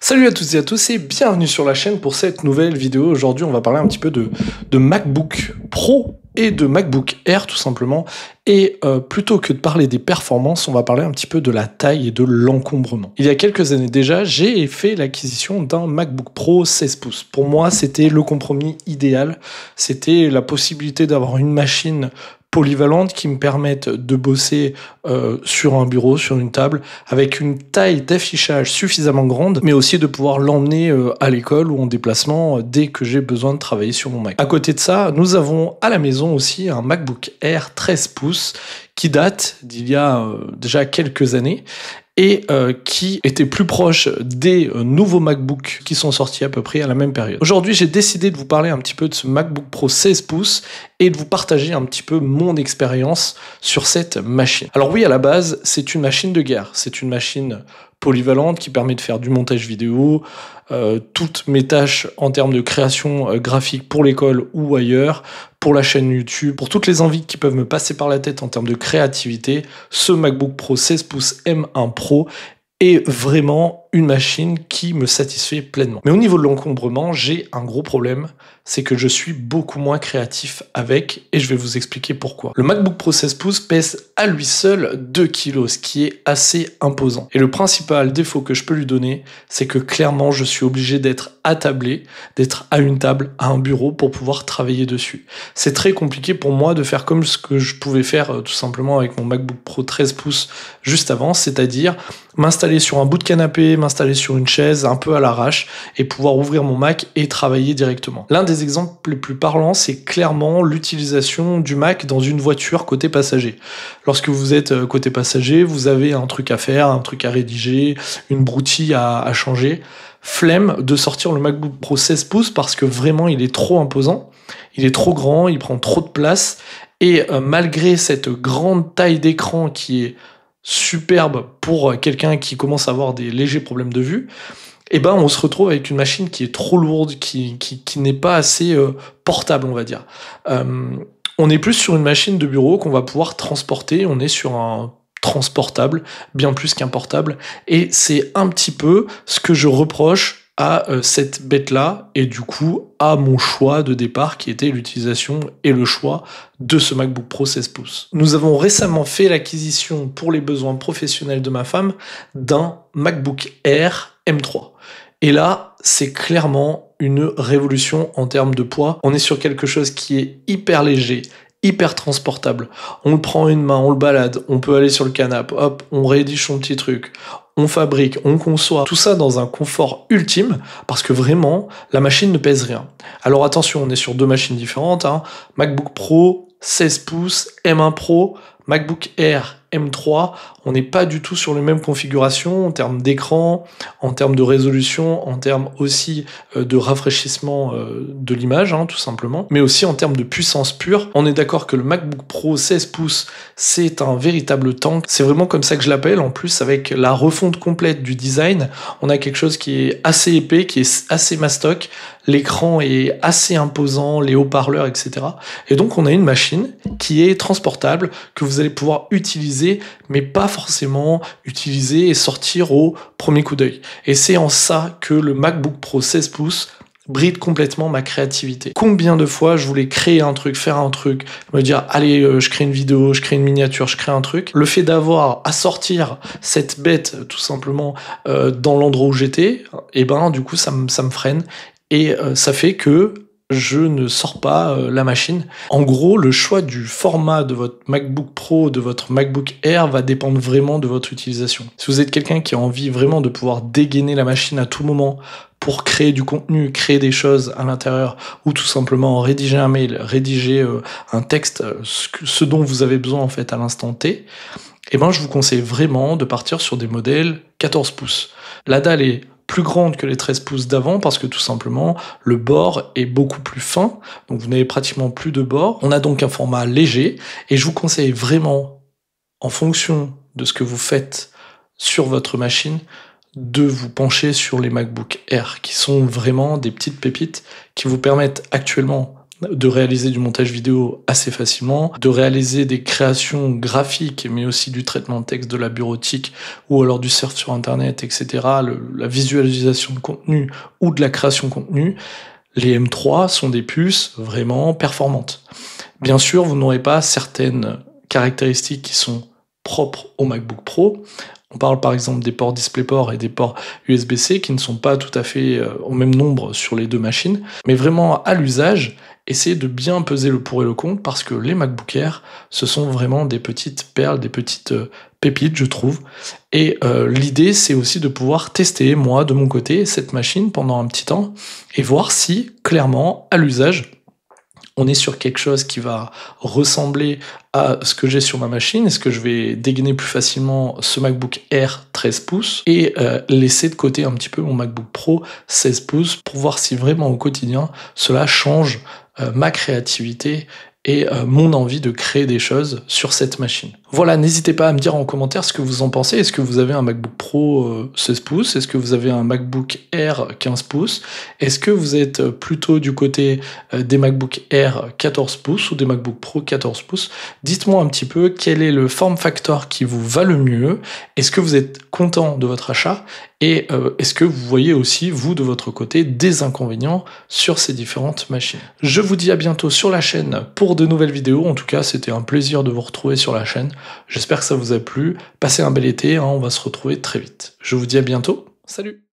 Salut à toutes et à tous et bienvenue sur la chaîne pour cette nouvelle vidéo. Aujourd'hui on va parler un petit peu de MacBook Pro et de MacBook Air tout simplement. Et plutôt que de parler des performances, on va parler un petit peu de la taille et de l'encombrement. Il y a quelques années déjà, j'ai fait l'acquisition d'un MacBook Pro 16 pouces. Pour moi, c'était le compromis idéal. C'était la possibilité d'avoir une machine polyvalente qui me permettent de bosser sur un bureau, sur une table, avec une taille d'affichage suffisamment grande, mais aussi de pouvoir l'emmener à l'école ou en déplacement dès que j'ai besoin de travailler sur mon Mac. À côté de ça, nous avons à la maison aussi un MacBook Air 13 pouces qui date d'il y a déjà quelques années et qui était plus proche des nouveaux MacBook qui sont sortis à peu près à la même période. Aujourd'hui, j'ai décidé de vous parler un petit peu de ce MacBook Pro 16 pouces et de vous partager un petit peu mon expérience sur cette machine. Alors oui, à la base, c'est une machine de guerre. C'est une machine polyvalente qui permet de faire du montage vidéo, toutes mes tâches en termes de création graphique pour l'école ou ailleurs, pour la chaîne YouTube, pour toutes les envies qui peuvent me passer par la tête en termes de créativité, ce MacBook Pro 16 pouces M1 Pro est vraiment une machine qui me satisfait pleinement. Mais au niveau de l'encombrement, j'ai un gros problème, c'est que je suis beaucoup moins créatif avec, et je vais vous expliquer pourquoi. Le MacBook Pro 16 pouces pèse à lui seul 2 kg, ce qui est assez imposant. Et le principal défaut que je peux lui donner, c'est que clairement, je suis obligé d'être attablé, d'être à une table, à un bureau pour pouvoir travailler dessus. C'est très compliqué pour moi de faire comme ce que je pouvais faire tout simplement avec mon MacBook Pro 13 pouces juste avant, c'est-à-dire m'installer sur un bout de canapé, m'installer sur une chaise un peu à l'arrache et pouvoir ouvrir mon Mac et travailler directement. L'un des exemples les plus parlants, c'est clairement l'utilisation du Mac dans une voiture côté passager. Lorsque vous êtes côté passager, vous avez un truc à faire, un truc à rédiger, une broutille à changer. Flemme de sortir le MacBook Pro 16 pouces parce que vraiment il est trop imposant, il est trop grand, il prend trop de place et malgré cette grande taille d'écran qui est superbe pour quelqu'un qui commence à avoir des légers problèmes de vue, et ben on se retrouve avec une machine qui est trop lourde, qui n'est pas assez portable, on va dire. On est plus sur une machine de bureau qu'on va pouvoir transporter, on est sur un transportable, bien plus qu'un portable, et c'est un petit peu ce que je reproche à cette bête-là, et du coup à mon choix de départ qui était l'utilisation et le choix de ce MacBook Pro 16 pouces. Nous avons récemment fait l'acquisition pour les besoins professionnels de ma femme d'un MacBook Air M3. Et là, c'est clairement une révolution en termes de poids. On est sur quelque chose qui est hyper léger, hyper transportable. On le prend une main, on le balade, on peut aller sur le canapé, hop, on rédige son petit truc, on fabrique, on conçoit, tout ça dans un confort ultime, parce que vraiment, la machine ne pèse rien. Alors attention, on est sur deux machines différentes, hein. MacBook Pro 16 pouces, M1 Pro, MacBook Air M3, on n'est pas du tout sur les mêmes configurations en termes d'écran, en termes de résolution, en termes aussi de rafraîchissement de l'image, hein, tout simplement, mais aussi en termes de puissance pure. On est d'accord que le MacBook Pro 16 pouces, c'est un véritable tank. C'est vraiment comme ça que je l'appelle. En plus, avec la refonte complète du design, on a quelque chose qui est assez épais, qui est assez mastoc. L'écran est assez imposant, les haut-parleurs, etc. Et donc, on a une machine qui est transportable, que vous allez pouvoir utiliser, mais pas forcément utiliser et sortir au premier coup d'œil. Et c'est en ça que le MacBook Pro 16 pouces bride complètement ma créativité. Combien de fois je voulais créer un truc, faire un truc, me dire allez je crée une vidéo, je crée une miniature, je crée un truc. Le fait d'avoir à sortir cette bête tout simplement dans l'endroit où j'étais, et ben du coup ça me freine et ça fait que je ne sors pas la machine. En gros, le choix du format de votre MacBook Pro, de votre MacBook Air va dépendre vraiment de votre utilisation. Si vous êtes quelqu'un qui a envie vraiment de pouvoir dégainer la machine à tout moment pour créer du contenu, créer des choses à l'intérieur, ou tout simplement rédiger un mail, rédiger un texte, ce dont vous avez besoin en fait à l'instant T, eh ben je vous conseille vraiment de partir sur des modèles 14 pouces. La dalle est plus grande que les 13 pouces d'avant parce que tout simplement le bord est beaucoup plus fin, donc vous n'avez pratiquement plus de bord. On a donc un format léger et je vous conseille vraiment, en fonction de ce que vous faites sur votre machine, de vous pencher sur les MacBook Air qui sont vraiment des petites pépites qui vous permettent actuellement de réaliser du montage vidéo assez facilement, de réaliser des créations graphiques, mais aussi du traitement de texte, de la bureautique, ou alors du surf sur Internet, etc., la visualisation de contenu ou de la création de contenu, les M3 sont des puces vraiment performantes. Bien sûr, vous n'aurez pas certaines caractéristiques qui sont propres au MacBook Pro. On parle par exemple des ports DisplayPort et des ports USB-C qui ne sont pas tout à fait au même nombre sur les deux machines. Mais vraiment à l'usage, essayez de bien peser le pour et le contre parce que les MacBook Air, ce sont vraiment des petites perles, des petites pépites, je trouve. Et l'idée, c'est aussi de pouvoir tester, moi, de mon côté, cette machine pendant un petit temps et voir si, clairement, à l'usage, on est sur quelque chose qui va ressembler à ce que j'ai sur ma machine. Est-ce que je vais dégainer plus facilement ce MacBook Air 13 pouces et laisser de côté un petit peu mon MacBook Pro 16 pouces pour voir si vraiment au quotidien cela change ma créativité et mon envie de créer des choses sur cette machine. Voilà, n'hésitez pas à me dire en commentaire ce que vous en pensez. Est-ce que vous avez un MacBook Pro 16 pouces? Est-ce que vous avez un MacBook Air 15 pouces? Est-ce que vous êtes plutôt du côté des MacBook Air 14 pouces ou des MacBook Pro 14 pouces? Dites-moi un petit peu quel est le form factor qui vous va le mieux. Est-ce que vous êtes content de votre achat? Et est-ce que vous voyez aussi, vous, de votre côté, des inconvénients sur ces différentes machines? Je vous dis à bientôt sur la chaîne pour de nouvelles vidéos. En tout cas, c'était un plaisir de vous retrouver sur la chaîne. J'espère que ça vous a plu. Passez un bel été, hein, on va se retrouver très vite. Je vous dis à bientôt. Salut!